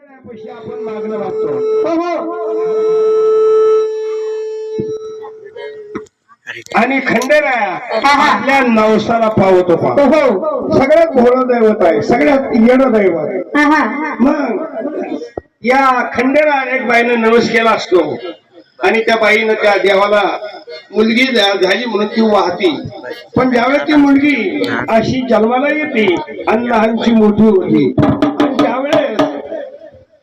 पैसे आपण मागणं मागतो. हो हो. आणि खंडेराया आपल्या नवसाला पावतो पा. हो. सगळ्यात भोळं दैवत आहे, सगळ्यात येणं दैवत. मग या खंडेरायाने एक बाईनं नवस केला असतो आणि त्या बाईनं त्या देवाला मुलगी झाली म्हणून ती वाहती. पण ज्यावेळेस ती मुलगी अशी जन्माला येते आणि लहानची मोठी होती आणि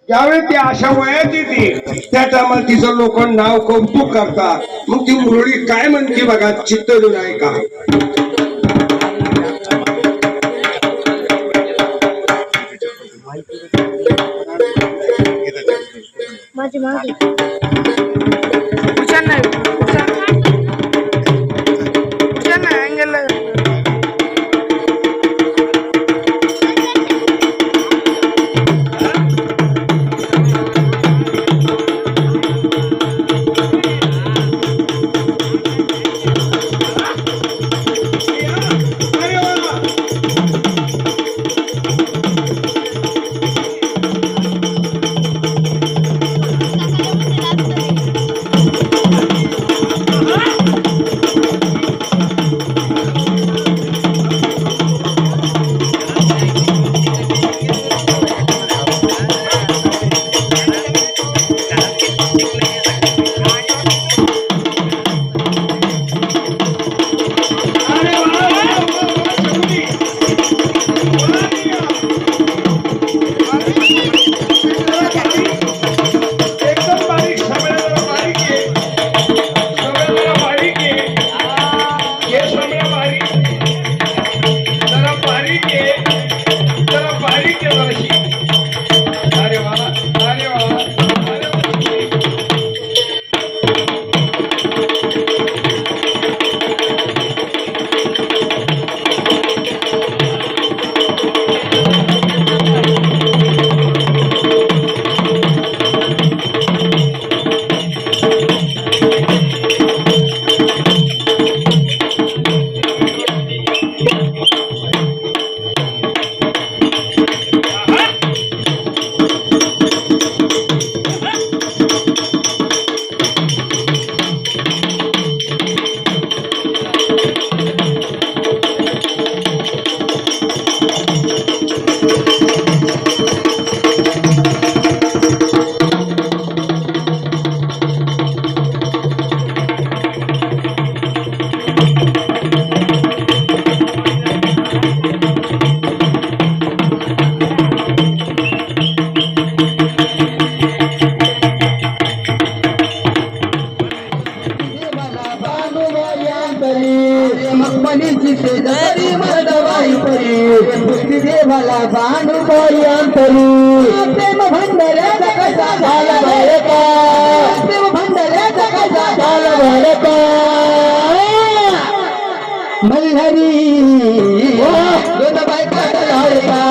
ज्यावेळेस ती अशा वयात येते त्या टायमाला तिचं लोक नाव कौतुक करतात. मग ती मुरळी काय म्हणते बघा, चित्तून आहे का. माझी मागे देवाला भानुबाई अंतरी प्रेम भंडाऱ्याचा कसा झाला बरं का, प्रेम भंडाऱ्याचा कसा झाला बरं का. मल्हारी दोन बायकाचा लाडका,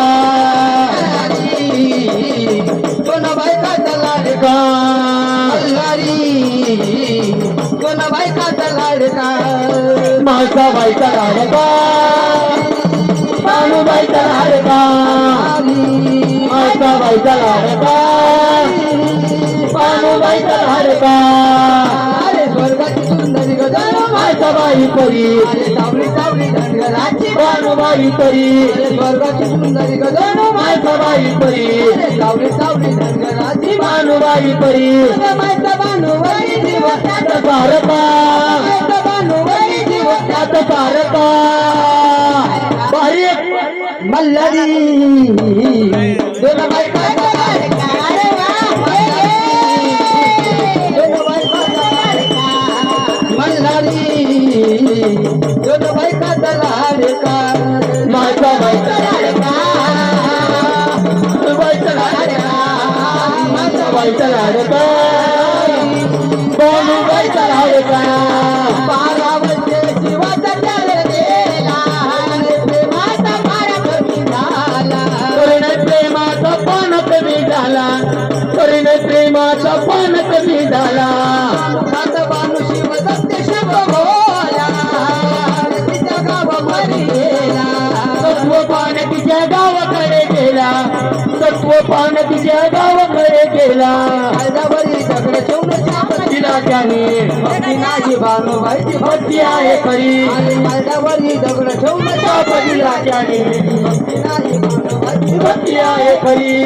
दोन बायकाचा लाडका, मल्हारी दोन बायकाचा लाडका, माझा बायका लाडका, भानुबाईचा लाडका, माझा बाईचा लाडका, भानुबाईचा लाडका. अरे स्वर्गाची सुंदरी गजानो माझा बाई परी, सावली सावली धनगराची भानुबाई परी, स्वर्गाची सुंदरी गजानो माझा बाई परी, सावली सावली धनगराची भानुबाई परी. माझा भानुबाई जीव त्याचा सारका, माझा भानुबाई जीव त्याचा सारका. मल्हारी दोन बायकाचा लाडका, मल्हारी दोन बायकाचा लाडका, माझा बायका लाडका, बायचा लाडका, माझा बायचा लाडका, भानुबाईचा लाडका. 12 वर्षे जीवाचा त्याग केला, प्रेमाचा पान कमी झाला, प्रेमाचा पान कमी झाला. सात बानू शिव सत्य शिव भोला, तिच्या गावामध्ये गेला, तत्व पान तिच्या गावाकडे गेला, तत्व पान तिच्या गावाकडे गेला कायदावरी दगड ठेवून तिला त्याने भक्ती नाही भानुबाईची भक्ती आहे खरी कायदावरी दगड ठेवून तिला त्याने भक्ती नाही भानुबाईची भक्ती आहे खरी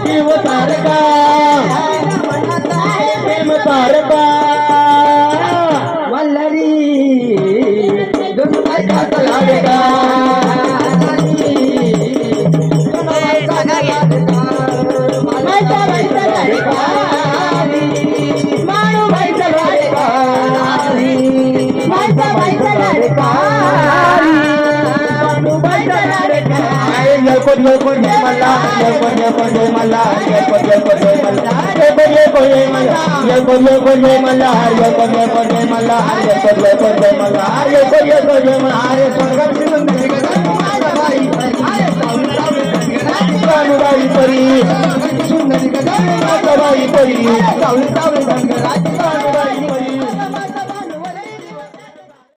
देव तारका प्रेम तारका वल्लरी दोन बायका लाडका परी